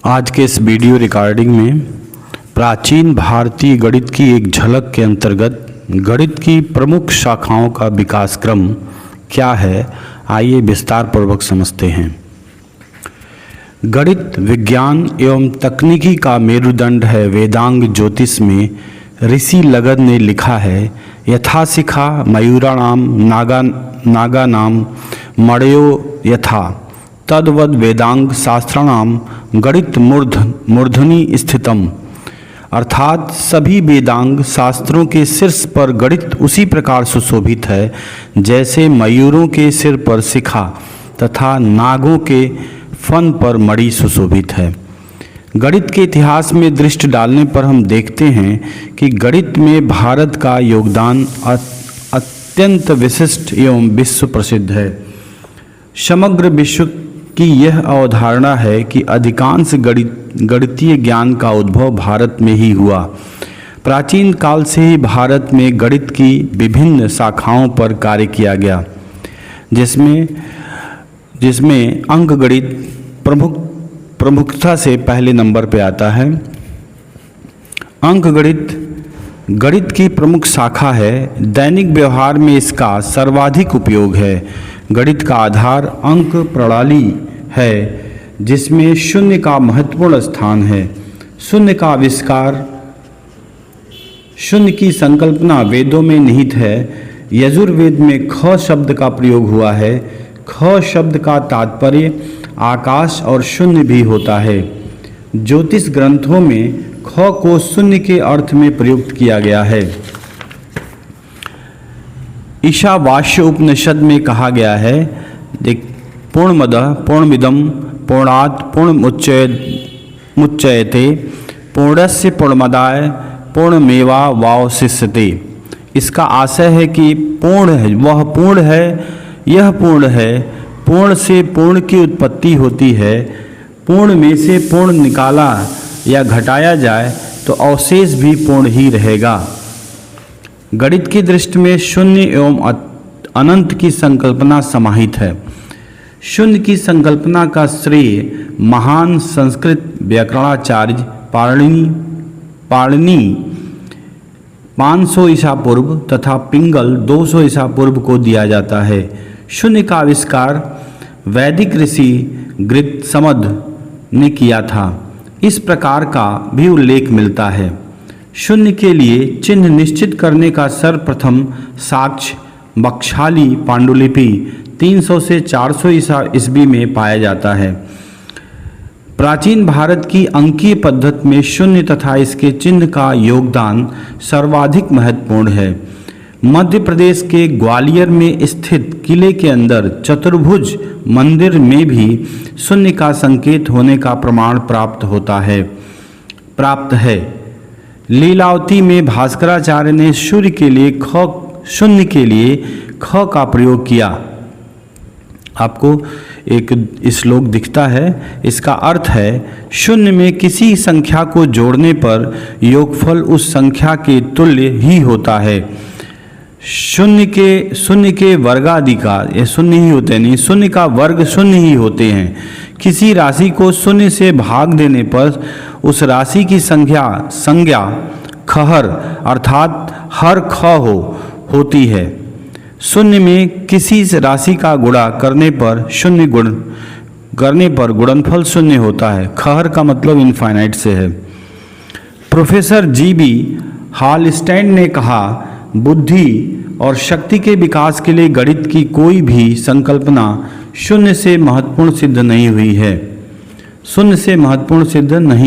आज के इस वीडियो रिकॉर्डिंग में प्राचीन भारतीय गणित की एक झलक के अंतर्गत गणित की प्रमुख शाखाओं का विकास क्रम क्या है, आइए विस्तार पूर्वक समझते हैं। गणित विज्ञान एवं तकनीकी का मेरुदंड है। वेदांग ज्योतिष में ऋषि लगद ने लिखा है, यथा शिखा मयूराणाम नागानाम मणयो यथा तद्वद वेदांग शास्त्राणाम गणित मूर्धनि स्थितम। अर्थात सभी वेदांग शास्त्रों के शीर्ष पर गणित उसी प्रकार सुशोभित है जैसे मयूरों के सिर पर शिखा तथा नागों के फन पर मणि सुशोभित है। गणित के इतिहास में दृष्टि डालने पर हम देखते हैं कि गणित में भारत का योगदान अत्यंत विशिष्ट एवं विश्व प्रसिद्ध है। समग्र विश्व की यह अवधारणा है कि अधिकांश गणितीय ज्ञान का उद्भव भारत में ही हुआ। प्राचीन काल से ही भारत में गणित की विभिन्न शाखाओं पर कार्य किया गया, जिसमें अंक गणित प्रमुखता से पहले नंबर पर आता है। अंक गणित की प्रमुख शाखा है। दैनिक व्यवहार में इसका सर्वाधिक उपयोग है। गणित का आधार अंक प्रणाली है, जिसमें शून्य का महत्वपूर्ण स्थान है। शून्य का आविष्कार, शून्य की संकल्पना वेदों में निहित है। यजुर्वेद में ख शब्द का प्रयोग हुआ है। ख शब्द का तात्पर्य आकाश और शून्य भी होता है। ज्योतिष ग्रंथों में ख को शून्य के अर्थ में प्रयुक्त किया गया है। ईशावास्य उपनिषद में कहा गया है, पूर्णमदः पूर्णमिदं पूर्णात् पूर्णमुच्यते पूर्णस्य पूर्णमादाय पूर्णमेवावशिष्यते। इसका आशय है कि पूर्ण है, वह पूर्ण है, यह पूर्ण है। पूर्ण से पूर्ण की उत्पत्ति होती है। पूर्ण में से पूर्ण निकाला या घटाया जाए तो अवशेष भी पूर्ण ही रहेगा। गणित की दृष्टि में शून्य एवं अनंत की संकल्पना समाहित है। शून्य की संकल्पना का श्रेय महान संस्कृत व्याकरणाचार्य पाणिनि 500 ईसा पूर्व तथा पिंगल 200 ईसा पूर्व को दिया जाता है। शून्य का आविष्कार वैदिक ऋषि गृत्समद ने किया था। इस प्रकार का भी उल्लेख मिलता है। शून्य के लिए चिन्ह निश्चित करने का सर्वप्रथम साक्ष्य बख्शाली पांडुलिपि 300 से 400 ईस्वी में पाया जाता है। प्राचीन भारत की अंकीय पद्धति में शून्य तथा इसके चिन्ह का योगदान सर्वाधिक महत्वपूर्ण है। मध्य प्रदेश के ग्वालियर में स्थित किले के अंदर चतुर्भुज मंदिर में भी शून्य का संकेत होने का प्रमाण प्राप्त है। लीलावती में भास्कराचार्य ने शून्य के लिए ख का प्रयोग किया। आपको एक श्लोक दिखता है, इसका अर्थ है शून्य में किसी संख्या को जोड़ने पर योगफल उस संख्या के तुल्य ही होता है। शून्य के वर्गाधिकार ये शून्य ही होते नहीं, शून्य का वर्ग शून्य ही होते हैं। किसी राशि को शून्य से भाग देने पर उस राशि की संज्ञा खहर अर्थात हर ख होती है। शून्य में किसी राशि का गुणा करने पर गुणनफल शून्य होता है। खहर का मतलब इनफाइनाइट से है। Professor GB. हॉलस्टाइन ने कहा, बुद्धि और शक्ति के विकास के लिए गणित की कोई भी संकल्पना शून्य से महत्वपूर्ण सिद्ध नहीं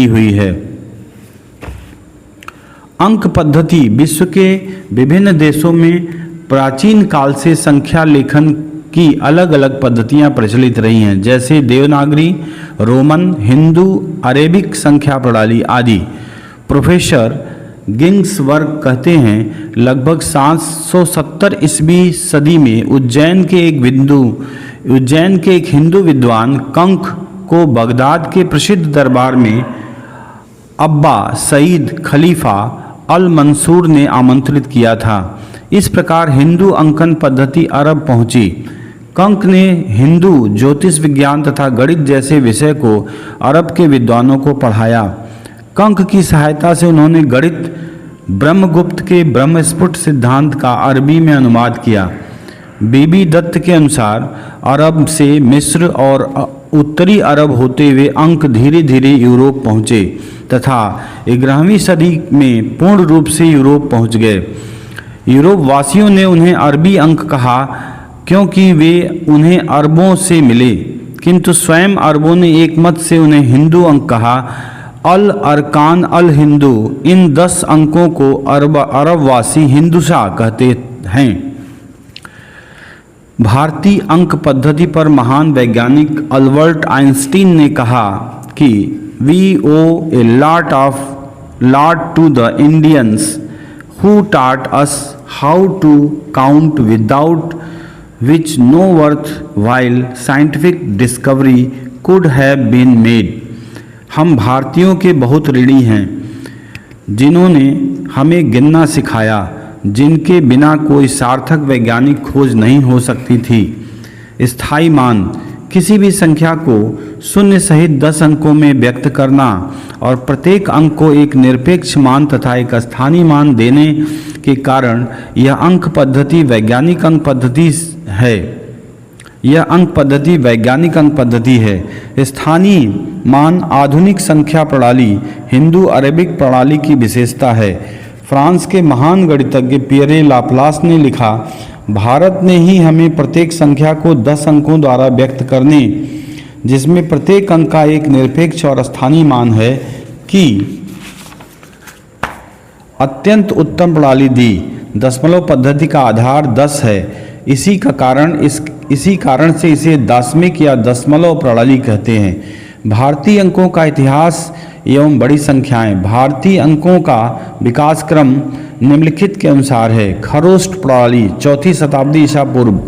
हुई है। अंक पद्धति विश्व के विभिन्न देशों में प्राचीन काल से संख्या लेखन की अलग अलग पद्धतियां प्रचलित रही हैं, जैसे देवनागरी, रोमन, हिंदू, अरेबिक संख्या प्रणाली आदि। प्रोफेसर गिंग्सवर्ग कहते हैं, लगभग 770 ईस्वी सदी में उज्जैन के एक हिंदू विद्वान कंक को बगदाद के प्रसिद्ध दरबार में अब्बा सईद खलीफा अल मंसूर ने आमंत्रित किया था। इस प्रकार हिंदू अंकन पद्धति अरब पहुंची। कंक ने हिंदू ज्योतिष विज्ञान तथा गणित जैसे विषय को अरब के विद्वानों को पढ़ाया। कंक की सहायता से उन्होंने गणित ब्रह्मगुप्त के ब्रह्मस्फुट सिद्धांत का अरबी में अनुवाद किया। बीबी दत्त के अनुसार अरब से मिस्र और उत्तरी अरब होते हुए अंक धीरे धीरे यूरोप पहुँचे तथा 11वीं सदी में पूर्ण रूप से यूरोप पहुँच गए। यूरोप वासियों ने उन्हें अरबी अंक कहा क्योंकि वे उन्हें अरबों से मिले, किंतु स्वयं अरबों ने एक मत से उन्हें हिंदू अंक कहा। अल अरकान अल हिंदू, इन 10 अंकों को अरबवासी हिंदुशा कहते हैं। भारतीय अंक पद्धति पर महान वैज्ञानिक अल्बर्ट आइंस्टीन ने कहा कि we owe a lot to the Indians who taught us how to count without which no worthwhile scientific discovery could have been made। हम भारतीयों के बहुत ऋणी हैं जिन्होंने हमें गिनना सिखाया, जिनके बिना कोई सार्थक वैज्ञानिक खोज नहीं हो सकती थी। स्थायी मान, किसी भी संख्या को शून्य सहित 10 अंकों में व्यक्त करना और प्रत्येक अंक को एक निरपेक्ष मान तथा एक स्थानीय मान देने के कारण यह अंक पद्धति वैज्ञानिक अंक पद्धति है। यह अंक पद्धति वैज्ञानिक अंक पद्धति है। स्थानीय मान आधुनिक संख्या प्रणाली हिंदू अरेबिक प्रणाली की विशेषता है। फ्रांस के महान गणितज्ञ पियरे लाप्लास ने लिखा, भारत ने ही हमें प्रत्येक संख्या को 10 अंकों द्वारा व्यक्त करने, जिसमें प्रत्येक अंक का एक निरपेक्ष और स्थानीय मान है, कि अत्यंत उत्तम प्रणाली दी। दशमलव पद्धति का आधार 10 है। इसी कारण से इसे दाशमिक या दशमलव प्रणाली कहते हैं। भारतीय अंकों का इतिहास एवं बड़ी संख्याएं। भारतीय अंकों का विकास क्रम निम्नलिखित के अनुसार है। खरोष्ट प्रणाली 4वीं शताब्दी ईसा पूर्व,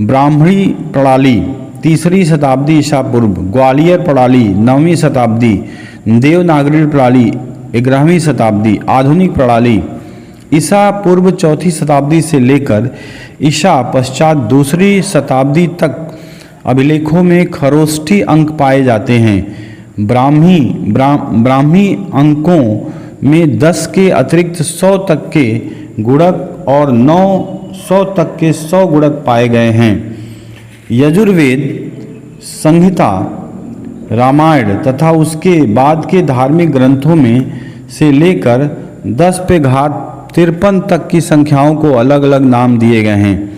ब्राह्मणी प्रणाली 3री शताब्दी ईसा पूर्व, ग्वालियर प्रणाली 9वीं शताब्दी, देवनागरी प्रणाली 11वीं शताब्दी, आधुनिक प्रणाली ईसा पूर्व 4वीं शताब्दी से लेकर ईसा पश्चात 2री शताब्दी तक अभिलेखों में खरोष्ठी अंक पाए जाते हैं। ब्राह्मी अंकों में 10 के अतिरिक्त 100 तक के गुणक और 900 तक के 100 गुणक पाए गए हैं। यजुर्वेद संहिता, रामायण तथा उसके बाद के धार्मिक ग्रंथों में से लेकर 10 पे घात 53 तक की संख्याओं को अलग अलग नाम दिए गए हैं।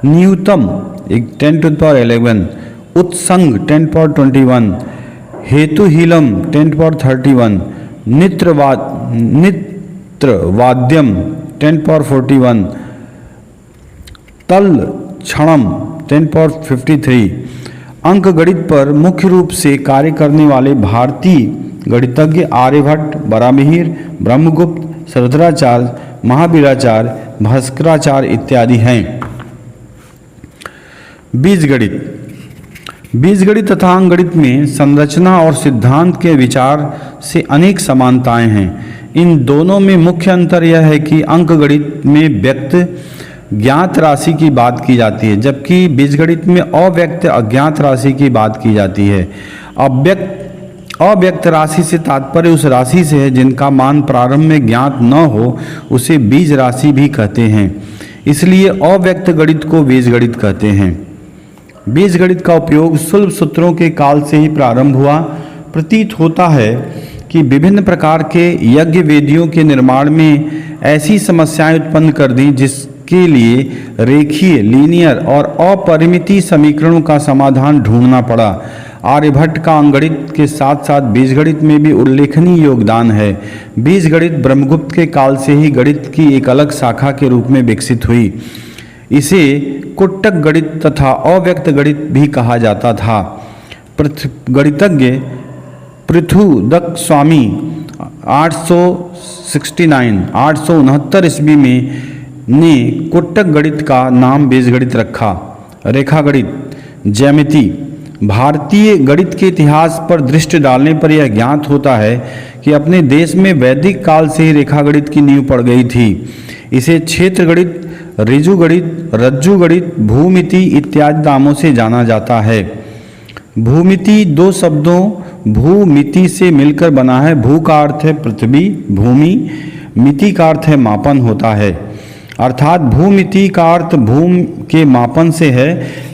न्यूनतम 10⁻11, उत्संग 10⁻21, हेतुहीलम 10⁻31, नित्रवाद्यम 10⁻41, तल क्षणम 10⁻53। अंक गणित पर मुख्य रूप से कार्य करने वाले भारतीय गणितज्ञ आर्यभट्ट, बराहमिहिर, ब्रह्मगुप्त, सरथराचार्य, महावीराचार्य, भास्कराचार्य इत्यादि हैं। बीजगणित तथा अंकगणित में संरचना और सिद्धांत के विचार से अनेक समानताएं हैं। इन दोनों में मुख्य अंतर यह है कि अंकगणित में व्यक्त ज्ञात राशि की बात की जाती है, जबकि बीजगणित में अव्यक्त अज्ञात राशि की बात की जाती है। अव्यक्त राशि से तात्पर्य उस राशि से है जिनका मान प्रारंभ में ज्ञात न हो, उसे बीज राशि भी कहते हैं। इसलिए अव्यक्त गणित को बीजगणित कहते हैं। बीजगणित का उपयोग सुलभ सूत्रों के काल से ही प्रारंभ हुआ। प्रतीत होता है कि विभिन्न प्रकार के यज्ञ वेदियों के निर्माण में ऐसी समस्याएं उत्पन्न कर दी जिसके लिए रेखीय, लीनियर और अपरिमित समीकरणों का समाधान ढूंढना पड़ा। आर्यभट्ट का अंकगणित के साथ साथ बीजगणित में भी उल्लेखनीय योगदान है। बीजगणित ब्रह्मगुप्त के काल से ही गणित की एक अलग शाखा के रूप में विकसित हुई। इसे कुट्टक गणित तथा अव्यक्त गणित भी कहा जाता था। गणितज्ञ पृथुदक स्वामी 869 ईस्वी में ने कुट्टक गणित का नाम बीजगणित रखा। रेखागणित, ज्यामिति। भारतीय गणित के इतिहास पर दृष्टि डालने पर यह ज्ञात होता है कि अपने देश में वैदिक काल से ही रेखागणित की नींव पड़ गई थी। इसे क्षेत्र गणित ऋजु गणित, रज्जु गणित, भूमिति इत्यादि नामों से जाना जाता है। भूमिति दो शब्दों भूमिति से मिलकर बना है। भू का अर्थ है पृथ्वी, भूमि, मिति का अर्थ है मापन होता है, अर्थात भूमिति का अर्थ भूमि के मापन से है।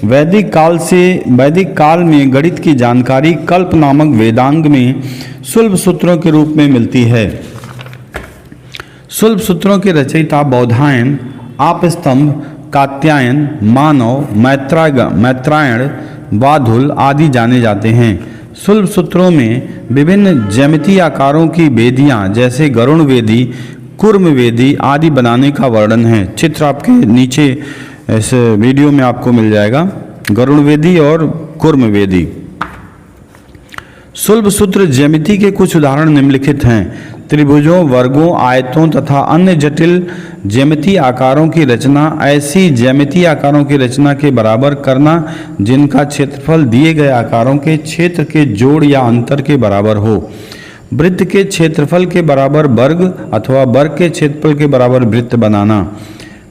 वैदिक काल में गणित की जानकारी कल्प नामक वेदांग में सुलभ सूत्रों के रूप में मिलती है। सुलभ सूत्रों के रचयिता बौधायन, आपस्तंभ, कात्यायन, मानव, मैत्रायण, वाधुल आदि जाने जाते हैं। सुलभ सूत्रों में विभिन्न ज्यामितीय आकारों की वेदियाँ जैसे गरुण वेदी, कुर्म वेदी आदि बनाने का वर्णन है। चित्र आपके नीचे इस वीडियो में आपको मिल जाएगा, गरुण वेदी और कुर्म वेदी। सुलभ सूत्र ज्यामिति के कुछ उदाहरण निम्नलिखित हैं। त्रिभुजों, वर्गों, आयतों तथा अन्य जटिल ज्यामितीय आकारों की रचना, ऐसी ज्यामितीय आकारों की रचना के बराबर करना जिनका क्षेत्रफल दिए गए आकारों के क्षेत्र के जोड़ या अंतर के बराबर हो। वृत्त के क्षेत्रफल के बराबर वर्ग अथवा वर्ग के क्षेत्रफल के बराबर वृत्त बनाना।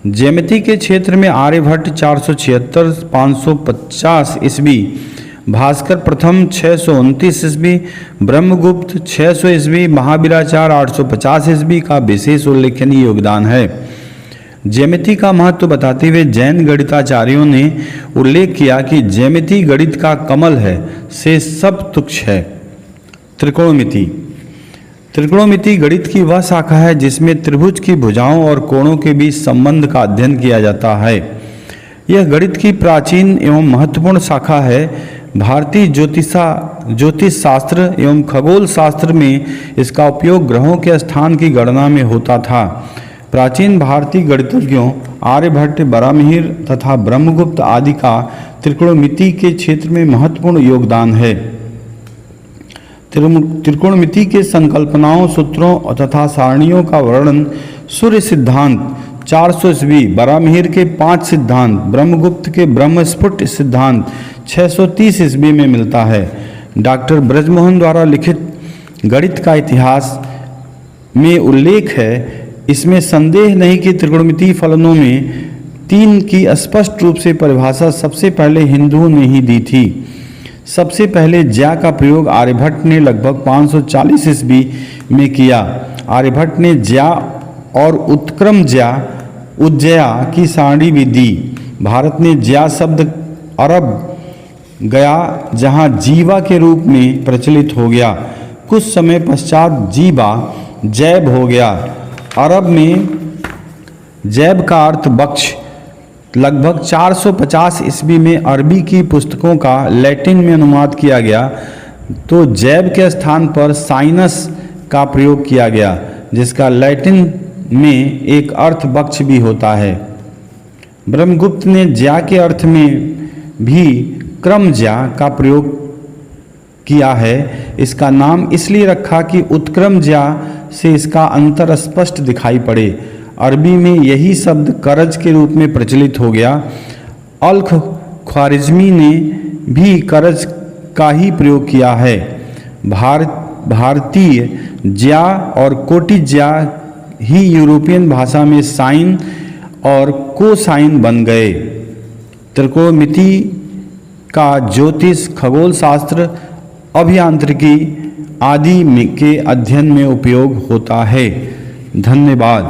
ज्यामिति के क्षेत्र में आर्यभट्ट 476 550 ईस्वी, भास्कर प्रथम 629 ईस्वी, ब्रह्मगुप्त 600 ईस्वी, महावीराचार्य 850 ईस्वी का विशेष उल्लेखनीय योगदान है। ज्यामिति का महत्व बताते हुए जैन गणिताचार्यों ने उल्लेख किया कि ज्यामिति गणित का कमल है, से सब तुच्छ है। त्रिकोणमिति गणित की वह शाखा है जिसमें त्रिभुज की भुजाओं और कोणों के बीच संबंध का अध्ययन किया जाता है। यह गणित की प्राचीन एवं महत्वपूर्ण शाखा है। भारतीय ज्योतिष शास्त्र एवं खगोल शास्त्र में इसका उपयोग ग्रहों के स्थान की गणना में होता था। प्राचीन भारतीय गणितज्ञों आर्यभट्ट, बराहमिहिर तथा ब्रह्मगुप्त आदि का त्रिकोणमिति के क्षेत्र में महत्वपूर्ण योगदान है। त्रिकोणमिति के संकल्पनाओं, सूत्रों तथा सारणियों का वर्णन सूर्य सिद्धांत 400 ईस्वी, बराहमिहिर के 5 सिद्धांत, ब्रह्मगुप्त के ब्रह्मस्फुट सिद्धांत 630 ईस्वी में मिलता है। डॉक्टर ब्रजमोहन द्वारा लिखित गणित का इतिहास में उल्लेख है। इसमें संदेह नहीं कि त्रिकोणमिति फलनों में 3 की स्पष्ट रूप से परिभाषा सबसे पहले हिंदुओं ने ही दी थी। सबसे पहले ज्या का प्रयोग आर्यभट्ट ने लगभग 540 ईस्वी में किया। आर्यभट्ट ने ज्या और उत्क्रम ज्या, उज्जया की सारणी भी दी। भारत ने ज्या शब्द अरब गया जहां जीवा के रूप में प्रचलित हो गया। कुछ समय पश्चात जीवा जैब हो गया। अरब में जैब का अर्थ बक्ष। लगभग 450 ईस्वी में अरबी की पुस्तकों का लैटिन में अनुवाद किया गया तो जैब के स्थान पर साइनस का प्रयोग किया गया, जिसका लैटिन में एक अर्थ बक्ष भी होता है। ब्रह्मगुप्त ने ज्या के अर्थ में भी क्रम ज्या का प्रयोग किया है। इसका नाम इसलिए रखा कि उत्क्रम ज्या से इसका अंतर स्पष्ट दिखाई पड़े। अरबी में यही शब्द करज के रूप में प्रचलित हो गया। अल्ख ख्वारिज़मी ने भी करज का ही प्रयोग किया है। भारतीय ज्या और कोटि ज्या ही यूरोपियन भाषा में साइन और कोसाइन बन गए। त्रिकोणमिति का ज्योतिष, खगोल शास्त्र, अभियांत्रिकी आदि के अध्ययन में उपयोग होता है। धन्यवाद।